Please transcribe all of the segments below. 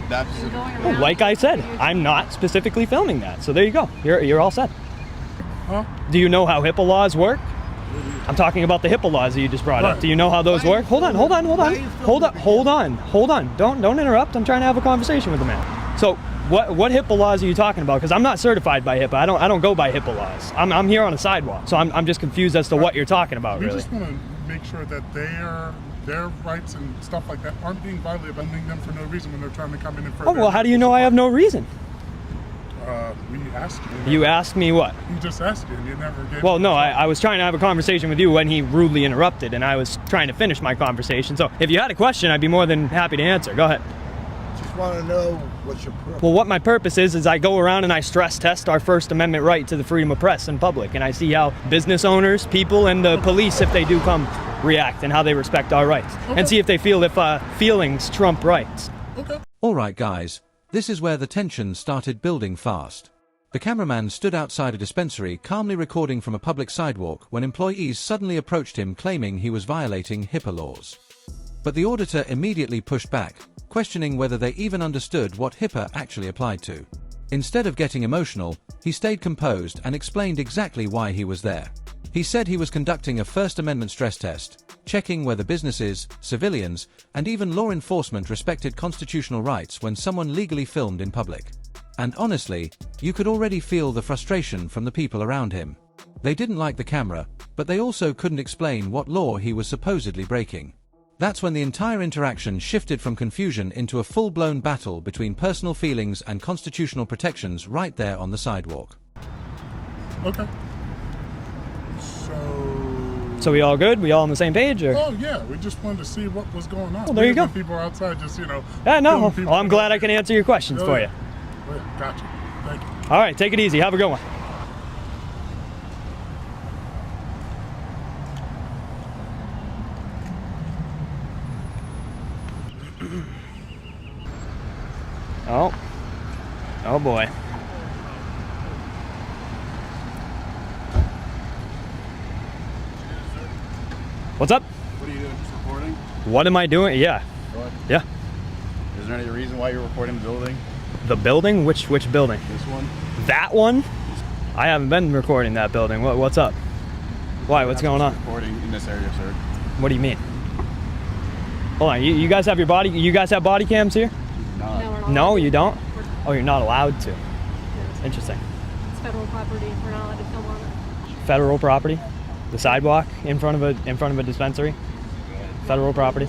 that's... Like I said, I'm not specifically filming that. So there you go. You're all set. Huh? Do you know how HIPAA laws work? I'm talking about the HIPAA laws that you just brought up. Do you know how those work? Hold on. Don't interrupt. I'm trying to have a conversation with the man. So what HIPAA laws are you talking about? Because I'm not certified by HIPAA. I don't go by HIPAA laws. I'm here on a sidewalk, so I'm just confused as to what you're talking about. We really. just want to make sure that their rights and stuff like that aren't being violated by bending them for no reason when they're trying to come in and further. Oh well, how do you know I have no reason? We asked you. You asked me what? You just asked you and you never gave. Well, no, I was trying to have a conversation with you when he rudely interrupted, and I was trying to finish my conversation. So if you had a question, I'd be more than happy to answer. Go ahead. Just want to know what's your purpose. Well, what my purpose is I go around and I stress test our First Amendment right to the freedom of press in public, and I see how business owners, people, and the police, if they do come, react and how they respect our rights, and see if they feel if feelings trump rights. Okay. All right, guys. This is where the tension started building fast. The cameraman stood outside a dispensary calmly recording from a public sidewalk when employees suddenly approached him claiming he was violating HIPAA laws. But the auditor immediately pushed back, questioning whether they even understood what HIPAA actually applied to. Instead of getting emotional, he stayed composed and explained exactly why he was there. He said he was conducting a First Amendment stress test, checking whether businesses, civilians, and even law enforcement respected constitutional rights when someone legally filmed in public. And honestly, you could already feel the frustration from the people around him. They didn't like the camera, but they also couldn't explain what law he was supposedly breaking. That's when the entire interaction shifted from confusion into a full-blown battle between personal feelings and constitutional protections right there on the sidewalk. Okay. So we all good? We all on the same page? Or? Oh yeah, we just wanted to see what was going on. Well, there you go. People are outside just, Yeah, no. Well, I'm glad I can answer your questions for you. Oh, yeah. Gotcha. Thank you. All right, take it easy. Have a good one. Oh boy. What's up? What are you doing? Just recording? What am I doing? Yeah. What? Yeah. Is there any reason why you're recording the building? The building? Which building? This one? That one? I haven't been recording that building. What's up? Why? What's going on? Recording in this area, sir. What do you mean? Hold on. You guys have you guys have body cams here? No, you don't? Oh, you're not allowed to. Interesting. It's federal property. We're not allowed to film on it. Federal property? The sidewalk in front of a dispensary? Federal property?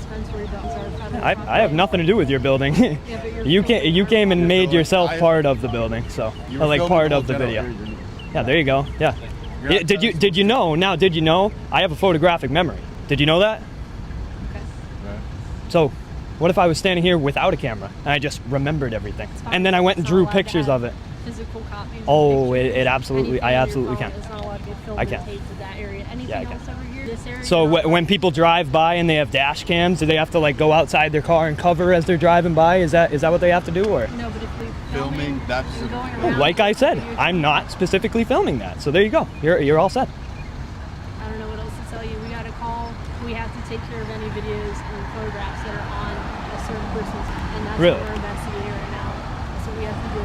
I have nothing to do with your building. You came and made yourself part of the building, so like part of the video. Yeah, there you go. Yeah. Did you know? Now, did you know I have a photographic memory? Did you know that? Okay. So, what if I was standing here without a camera and I just remembered everything, and then I went and drew pictures of it? Physical copies. Oh, I absolutely can. It's not allowed to be filmed I can. taped to that area. Anything Yeah, I can. else over here? This area? So when people drive by and they have dash cams, do they have to like go outside their car and cover as they're driving by? Is that what they have to do, or? No, but if we Filming, that's... Like I said, I'm not specifically filming that. So there you go. You're all set. I don't know what else to tell you. We got a call. We have to take care of any videos and photographs that are on a certain person, and that's Really? what we're investigating right now. That's what we have to do.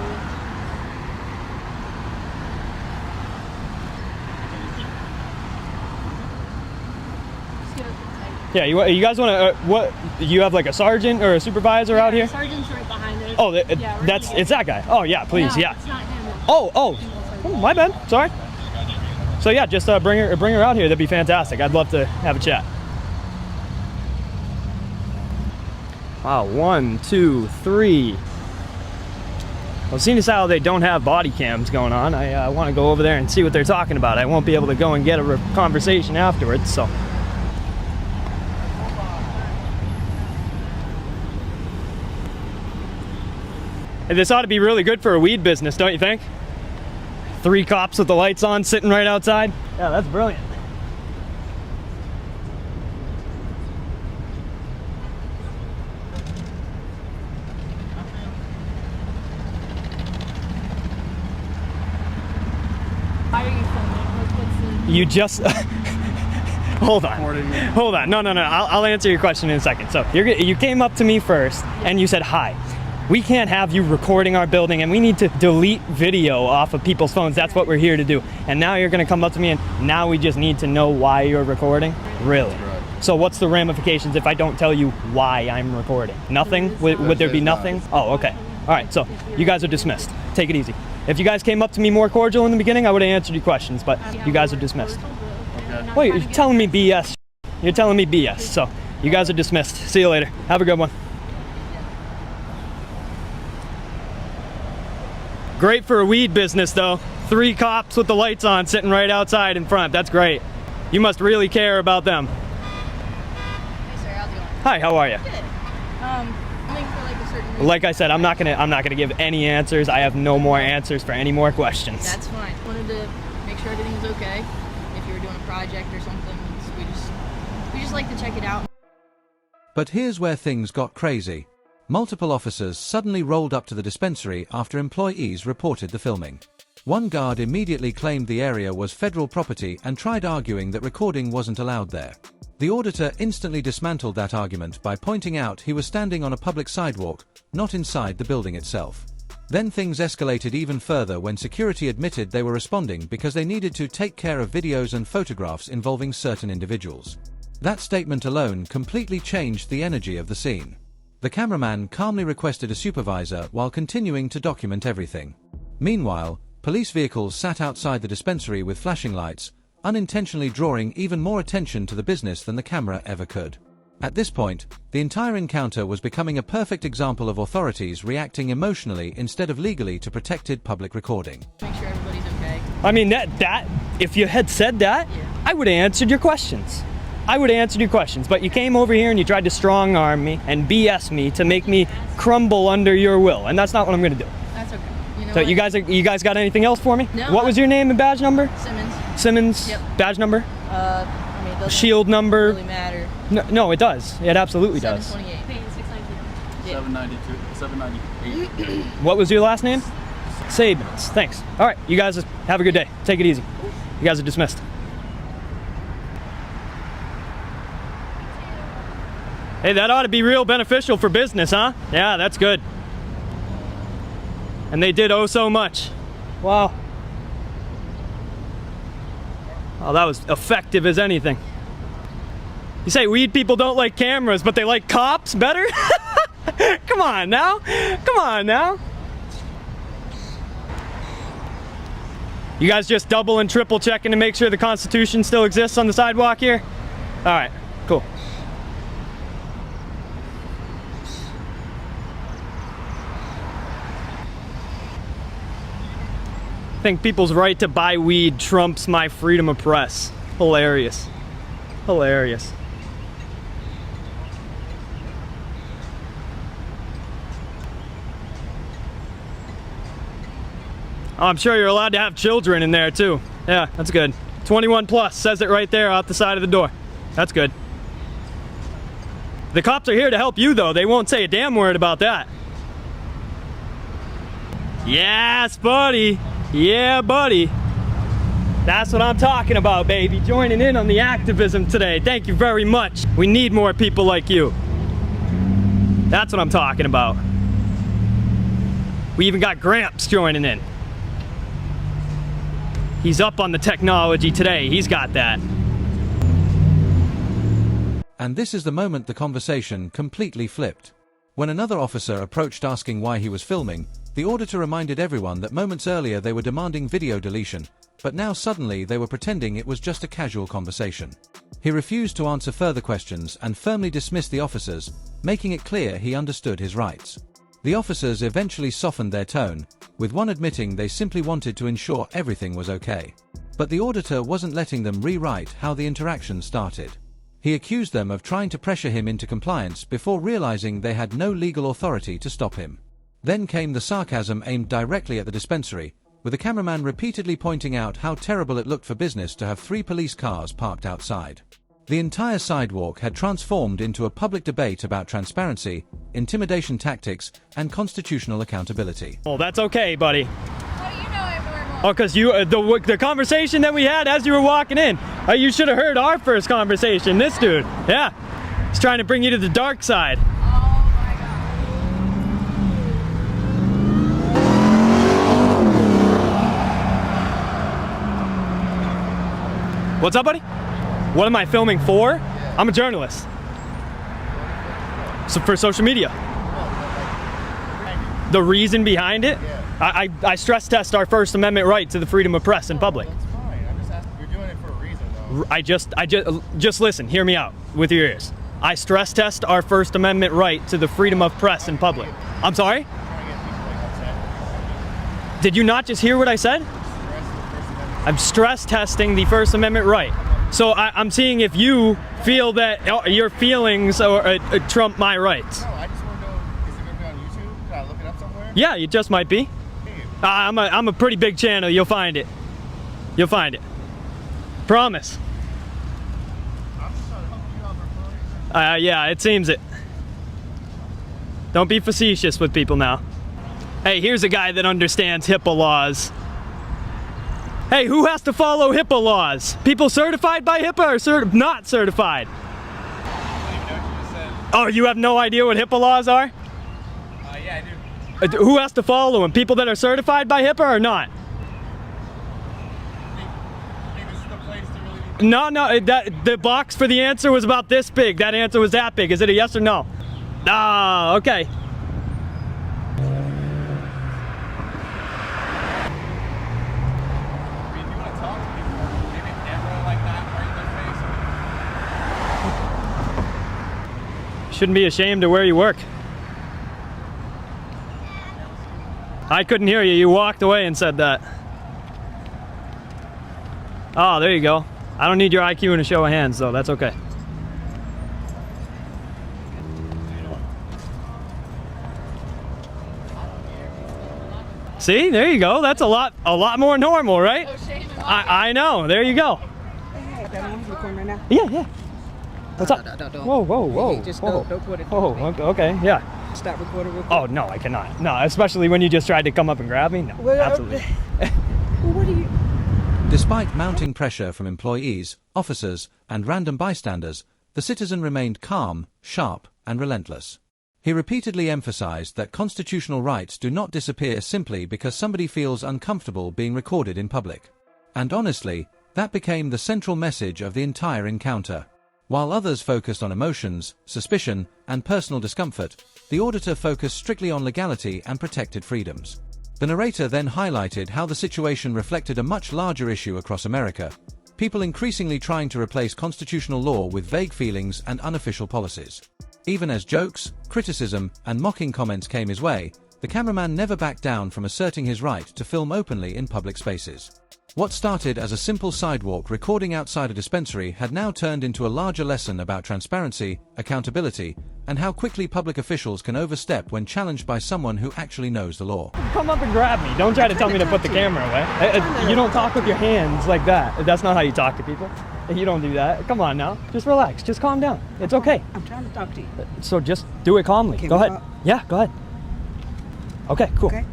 Yeah, you guys want to? What? You have like a sergeant or a supervisor out here? Sergeant's right behind us. Oh, Yeah, we're it's gonna that guy. Oh yeah, please, No, yeah. It's not him. Oh, my bad. Sorry. So yeah, just bring her out here. That'd be fantastic. I'd love to have a chat. Wow, 1, 2, 3. Well, seeing as how they don't have body cams going on, I want to go over there and see what they're talking about. I won't be able to go and get a conversation afterwards, so. Hey, this ought to be really good for a weed business, don't you think? 3 cops with the lights on sitting right outside. Yeah, that's brilliant. Why are you filming? What's the... You just hold on. No. I'll answer your question in a second. So you came up to me first and you said hi. We can't have you recording our building, and we need to delete video off of people's phones. That's what we're here to do. And now you're gonna come up to me and now we just need to know why you're recording? Really? So what's the ramifications if I don't tell you why I'm recording? Nothing? Would there be nothing? Oh, okay. All right, so you guys are dismissed. Take it easy. If you guys came up to me more cordial in the beginning, I would have answered your questions, but you guys are dismissed. Well, you're telling me BS. You're telling me BS, so you guys are dismissed. See you later. Have a good one. Great for a weed business, though. 3 cops with the lights on sitting right outside in front. That's great. You must really care about them. Hey sir, how's it going? Hi, how are you? Good. Only for like a certain reason. Like I said, I'm not gonna give any answers. I have no more answers for any more questions. That's fine. Wanted to make sure everything was okay. If you were doing a project or something, we just like to check it out. But here's where things got crazy. Multiple officers suddenly rolled up to the dispensary after employees reported the filming. One guard immediately claimed the area was federal property and tried arguing that recording wasn't allowed there. The auditor instantly dismantled that argument by pointing out he was standing on a public sidewalk, not inside the building itself. Then things escalated even further when security admitted they were responding because they needed to take care of videos and photographs involving certain individuals. That statement alone completely changed the energy of the scene. The cameraman calmly requested a supervisor while continuing to document everything. Meanwhile, police vehicles sat outside the dispensary with flashing lights, unintentionally drawing even more attention to the business than the camera ever could. At this point, the entire encounter was becoming a perfect example of authorities reacting emotionally instead of legally to protected public recording. Make sure everybody's okay. I mean, that if you had said that, I would have answered your questions. I would have answered your questions, but you came over here and you tried to strong arm me and BS me to make me crumble under your will, and that's not what I'm gonna do. That's okay. You know So what? you guys got anything else for me? No. What was your name and badge number? Simmons. Simmons. Yep. Badge number? I mean, it doesn't Shield number? really matter. No, it does. It absolutely does. 728. 692. 798. What was your last name? Sabins. Thanks. All right, you guys have a good day. Take it easy. You guys are dismissed. Hey, that ought to be real beneficial for business, huh? Yeah, that's good. And they did oh so much. Wow. Oh, that was effective as anything. You say weed people don't like cameras, but they like cops better? Come on now. Come on now. You guys just double and triple checking to make sure the Constitution still exists on the sidewalk here? All right, cool. I think people's right to buy weed trumps my freedom of press. Hilarious. Hilarious. Oh, I'm sure you're allowed to have children in there too. Yeah, that's good. 21 plus, says it right there out the side of the door. That's good. The cops are here to help you though. They won't say a damn word about that. Yes, buddy. Yeah, buddy. That's what I'm talking about, baby. Joining in on the activism today. Thank you very much. We need more people like you. That's what I'm talking about. We even got Gramps joining in. He's up on the technology today. He's got that. And this is the moment the conversation completely flipped. When another officer approached asking why he was filming, the auditor reminded everyone that moments earlier they were demanding video deletion, but now suddenly they were pretending it was just a casual conversation. He refused to answer further questions and firmly dismissed the officers, making it clear he understood his rights. The officers eventually softened their tone, with one admitting they simply wanted to ensure everything was okay. But the auditor wasn't letting them rewrite how the interaction started. He accused them of trying to pressure him into compliance before realizing they had no legal authority to stop him. Then came the sarcasm aimed directly at the dispensary, with the cameraman repeatedly pointing out how terrible it looked for business to have 3 police cars parked outside. The entire sidewalk had transformed into a public debate about transparency, intimidation tactics, and constitutional accountability. Oh, that's okay, buddy. How do you know everywhere more? Oh, because you, the conversation that we had as you were walking in, you should have heard our first conversation. This dude, yeah. He's trying to bring you to the dark side. Oh my god. What's up, buddy? What am I filming for? I'm a journalist. So for social media. The reason behind it? I stress test our First Amendment right to the freedom of press in public. That's fine. I'm just asking. You're doing it for a reason, though. I just listen, hear me out with your ears. I stress test our First Amendment right to the freedom of press in public. I'm sorry? Did you not just hear what I said? I'm stress testing the First Amendment right. So I'm seeing if you feel that your feelings trump my rights. No, I just want to know, is it going to be on YouTube? Can I look it up somewhere? Yeah, it just might be. I'm a pretty big channel. You'll find it. You'll find it. Promise. I'm just trying to help you out, recording. Yeah, it seems it. Don't be facetious with people now. Hey, here's a guy that understands HIPAA laws. Hey, who has to follow HIPAA laws? People certified by HIPAA or not certified? Oh, you have no idea what HIPAA laws are? Yeah, I do. Who has to follow them? People that are certified by HIPAA or not? I think this is the place to really... No, the box for the answer was about this big. That answer was that big. Is it a yes or no? Ah, okay. Shouldn't be ashamed of where you work. I couldn't hear you. You walked away and said that. Oh, there you go. I don't need your IQ in a show of hands, though. That's okay. See, there you go. That's a lot more normal, right? I know. There you go. Yeah. What's up? Don't. Whoa. Just whoa. don't put it. Oh, okay, yeah. Stop recording real quick. Oh, no, I cannot. No, especially when you just tried to come up and grab me. No, absolutely. What are you? Despite mounting pressure from employees, officers, and random bystanders, the citizen remained calm, sharp, and relentless. He repeatedly emphasized that constitutional rights do not disappear simply because somebody feels uncomfortable being recorded in public. And honestly, that became the central message of the entire encounter. While others focused on emotions, suspicion, and personal discomfort, the auditor focused strictly on legality and protected freedoms. The narrator then highlighted how the situation reflected a much larger issue across America, people increasingly trying to replace constitutional law with vague feelings and unofficial policies. Even as jokes, criticism, and mocking comments came his way, the cameraman never backed down from asserting his right to film openly in public spaces. What started as a simple sidewalk recording outside a dispensary had now turned into a larger lesson about transparency, accountability, and how quickly public officials can overstep when challenged by someone who actually knows the law. Come up and grab me. Don't try to tell me to put the camera away. You don't talk with your hands like that. That's not how you talk to people. You don't do that. Come on now. Just relax. Just calm down. It's okay. I'm trying to talk to you. So just do it calmly. Go ahead. Yeah, go ahead. Okay, cool. Okay.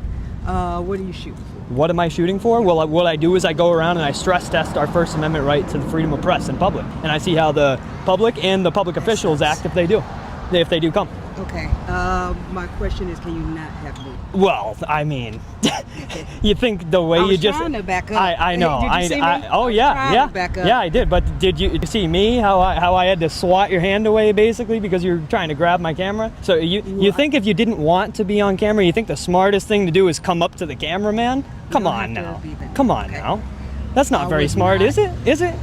What are you shooting for? What am I shooting for? Well, what I do is I go around and I stress test our First Amendment right to the freedom of press in public. And I see how the public and the public officials act if they do come. Okay. My question is, can you not have me? Well, I mean, you think the way you just... I was trying to back up. I know. Did you see me? Oh, yeah. To back up. Yeah, I did. But did you see me? How I had to swat your hand away, basically, because you're trying to grab my camera? So you think if you didn't want to be on camera, you think the smartest thing to do is come up to the cameraman? Come on now. Come on now. That's not very smart, is it? Is it?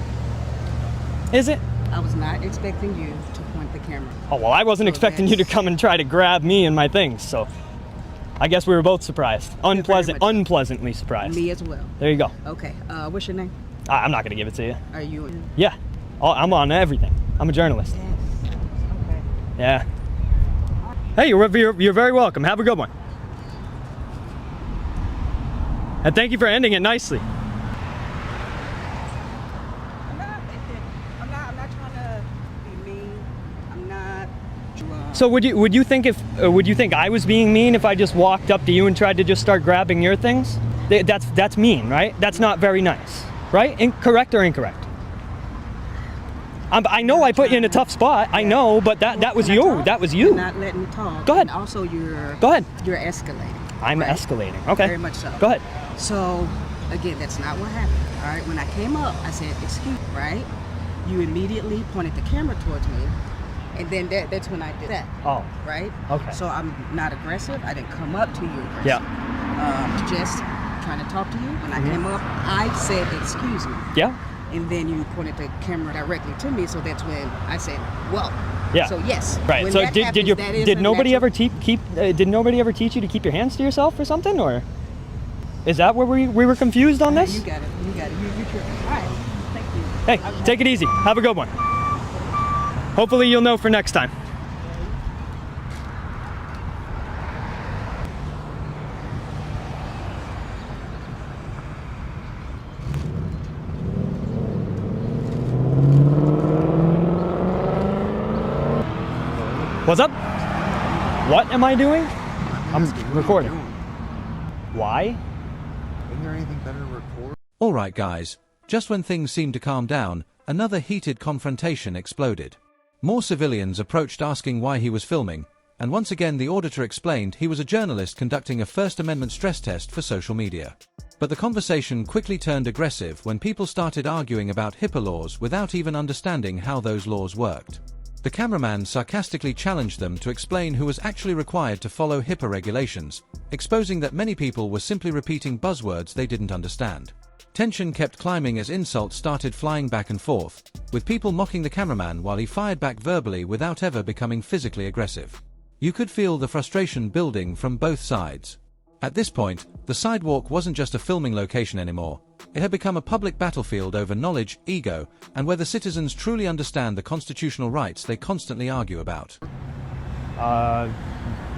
Is it? I was not expecting you to point the camera. Oh, well, I wasn't expecting you to come and try to grab me and my things, so I guess we were both surprised. Unpleasantly surprised. Me as well. There you go. Okay. What's your name? I'm not going to give it to you. Are you? Yeah. I'm on everything. I'm a journalist. Yes. Okay. Yeah. Hey, you're very welcome. Have a good one. And thank you for ending it nicely. I'm not trying to be mean. I'm not. So would you think I was being mean if I just walked up to you and tried to just start grabbing your things? That's mean, right? That's not very nice, right? Correct or incorrect? I know I put you in a tough spot. I know, but that was you. That was you. You're not letting me talk. Go ahead. And also, Go ahead. You're escalating. I'm right? escalating. Okay. Very much so. Go ahead. So, Again, that's not what happened. All right, when I came up, I said, excuse me, right? You immediately pointed the camera towards me, and then that's when I did that. Oh. Right? Okay. So I'm not aggressive. I didn't come up to you aggressive. Yeah. Just trying to talk to you. When I came up, I said, excuse me. Yeah. And then you pointed the camera directly to me, so that's when I said, well. Yeah. So yes. Right. When So that did happens, did nobody ever did nobody ever teach you to keep your hands to yourself or something, or is that where we were confused on this? You got it. You got it. You tripping. All right. Thank you. Hey, take it easy. Have a good one. Hopefully you'll know for next time. What's up? What am I doing? I'm recording. Why? Isn't there anything better to record? Alright guys, just when things seemed to calm down, another heated confrontation exploded. More civilians approached asking why he was filming, and once again the auditor explained he was a journalist conducting a First Amendment stress test for social media. But the conversation quickly turned aggressive when people started arguing about HIPAA laws without even understanding how those laws worked. The cameraman sarcastically challenged them to explain who was actually required to follow HIPAA regulations, exposing that many people were simply repeating buzzwords they didn't understand. Tension kept climbing as insults started flying back and forth, with people mocking the cameraman while he fired back verbally without ever becoming physically aggressive. You could feel the frustration building from both sides. At this point, the sidewalk wasn't just a filming location anymore. It had become a public battlefield over knowledge, ego, and whether citizens truly understand the constitutional rights they constantly argue about.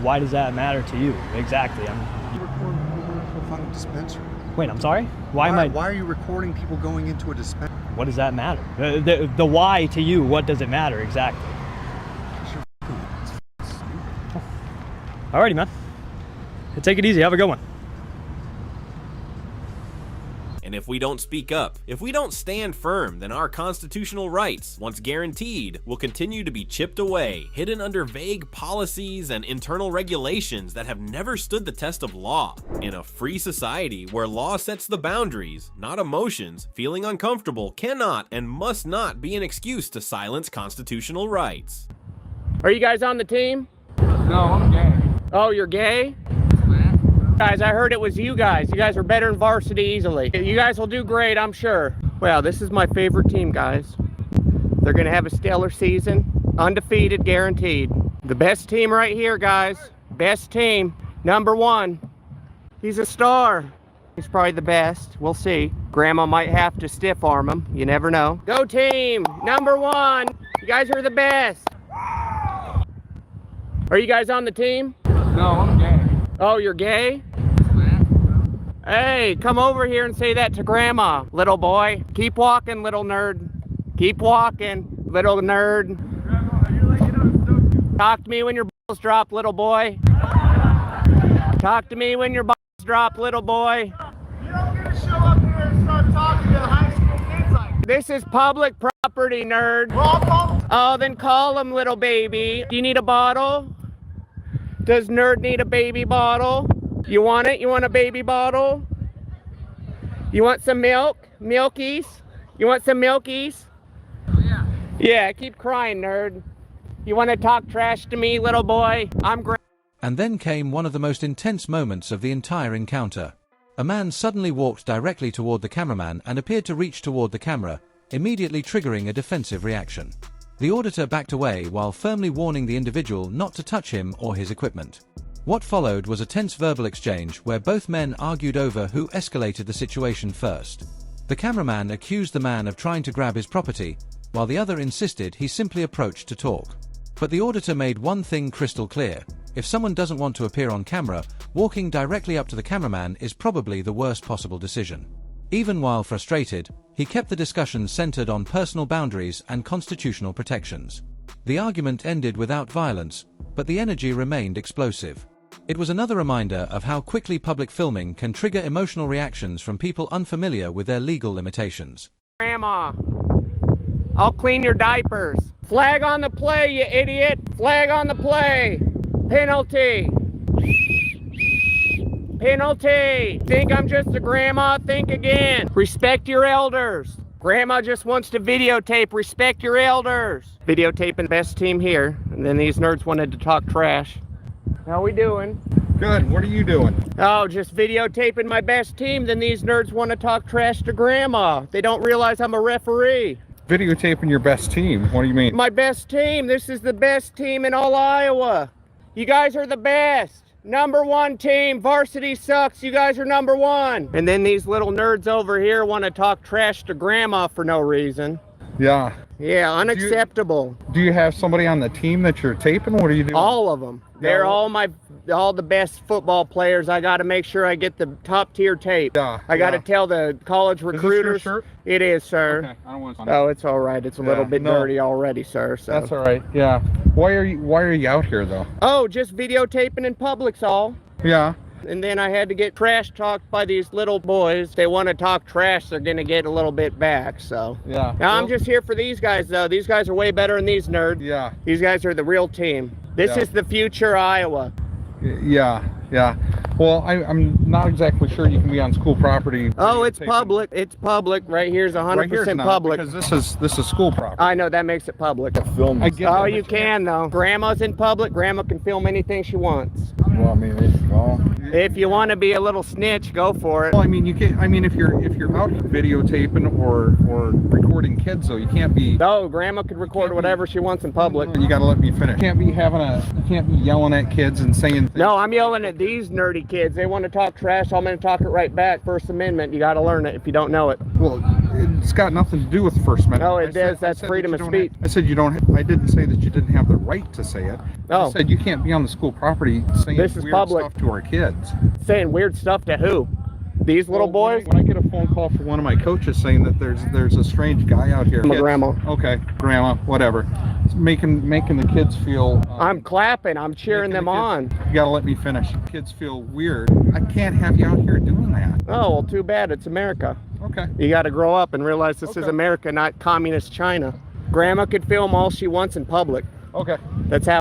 Why does that matter to you? Exactly. You record a dispensary. Wait, I'm sorry? Why are you recording people going into a dispensary? What does that matter? The why to you, what does it matter exactly? Alrighty, man. Take it easy. Have a good one. And if we don't speak up, if we don't stand firm, then our constitutional rights, once guaranteed, will continue to be chipped away, hidden under vague policies and internal regulations that have never stood the test of law. In a free society where law sets the boundaries, not emotions, feeling uncomfortable cannot and must not be an excuse to silence constitutional rights. Are you guys on the team? No, I'm gay. Oh, you're gay? Guys, I heard it was you guys. You guys are better than varsity easily. You guys will do great, I'm sure. Well, this is my favorite team, guys. They're gonna have a stellar season. Undefeated, guaranteed. The best team right here, guys. Best team. Number one. He's a star. He's probably the best. We'll see. Grandma might have to stiff arm him. You never know. Go team! Number one! You guys are the best. Are you guys on the team? No, I'm gay. Oh, you're gay? Hey, come over here and say that to Grandma, little boy. Keep walking, little nerd. Keep walking, little nerd. Talk to me when your balls drop, little boy. Talk to me when your balls drop, little boy. You don't get to show up here and start talking to high school kids like that. This is public property, nerd. Lawful? Oh, then call him, little baby. Do you need a bottle? Does nerd need a baby bottle? You want it? You want a baby bottle? You want some milk? Milkies? You want some milkies? Yeah. Yeah, keep crying, nerd. You want to talk trash to me, little boy? I'm great. And then came one of the most intense moments of the entire encounter. A man suddenly walked directly toward the cameraman and appeared to reach toward the camera, immediately triggering a defensive reaction. The auditor backed away while firmly warning the individual not to touch him or his equipment. What followed was a tense verbal exchange where both men argued over who escalated the situation first. The cameraman accused the man of trying to grab his property, while the other insisted he simply approached to talk. But the auditor made one thing crystal clear: if someone doesn't want to appear on camera, walking directly up to the cameraman is probably the worst possible decision. Even while frustrated, he kept the discussion centered on personal boundaries and constitutional protections. The argument ended without violence, but the energy remained explosive. It was another reminder of how quickly public filming can trigger emotional reactions from people unfamiliar with their legal limitations. Grandma, I'll clean your diapers. Flag on the play, you idiot. Flag on the play. Penalty. Penalty. Think I'm just a grandma? Think again. Respect your elders. Grandma just wants to videotape. Respect your elders. Videotaping best team here. And then these nerds wanted to talk trash. How we doing? Good. What are you doing? Oh, just videotaping my best team. Then these nerds want to talk trash to grandma. They don't realize I'm a referee. Videotaping your best team. What do you mean? My best team. This is the best team in all Iowa. You guys are the best. #1 team. Varsity sucks. You guys are #1. And then these little nerds over here want to talk trash to grandma for no reason. Yeah. Yeah, unacceptable. Do you have somebody on the team that you're taping? What are you doing? All of them. They're all the best football players. I got to make sure I get the top tier tape. Yeah. I got to tell the college recruiters. Is this your shirt? It is, sir. Okay. I don't want to. Oh, it's all right. It's a little bit dirty already, sir. So. That's all right. Yeah. Why are you out here though? Oh, just videotaping in public's all. Yeah. And then I had to get trash talked by these little boys. They want to talk trash, they're going to get a little bit back, so. Yeah. Now, I'm just here for these guys, though. These guys are way better than these nerds. Yeah. These guys are the real team. This is the future Iowa. Yeah. Yeah. Well, I'm not exactly sure you can be on school property. Oh, it's public. It's public. Right here's 100% public. Because this is school property. I know, that makes it public. Film. Oh, you can, though. Grandma's in public. Grandma can film anything she wants. Well, I mean, if you want to be a little snitch, go for it. Well, I mean, you can't. I mean, if you're out videotaping or recording kids, though, you can't be. No, grandma could record whatever she wants in public. You got to let me finish. You can't be yelling at kids and saying things. No, I'm yelling at these nerdy kids. They want to talk trash. I'm going to talk it right back. First Amendment. You got to learn it if you don't know it. Well, it's got nothing to do with First Amendment. No, it does. That's freedom of speech. I said you don't. I didn't say that you didn't have the right to say it. Oh. I said you can't be on the school property saying This is weird public. stuff to our kids. Saying weird stuff to who? These little boys? When I get a phone call from one of my coaches saying that there's a strange guy out here. My grandma. Okay, grandma, whatever. It's making the kids feel. I'm clapping. I'm cheering them on. You gotta let me finish. Kids feel weird. I can't have you out here doing that. Oh, well, too bad. It's America. Okay. You got to grow up and realize this is America, not communist China. Grandma could film all she wants in public. Okay. That's how.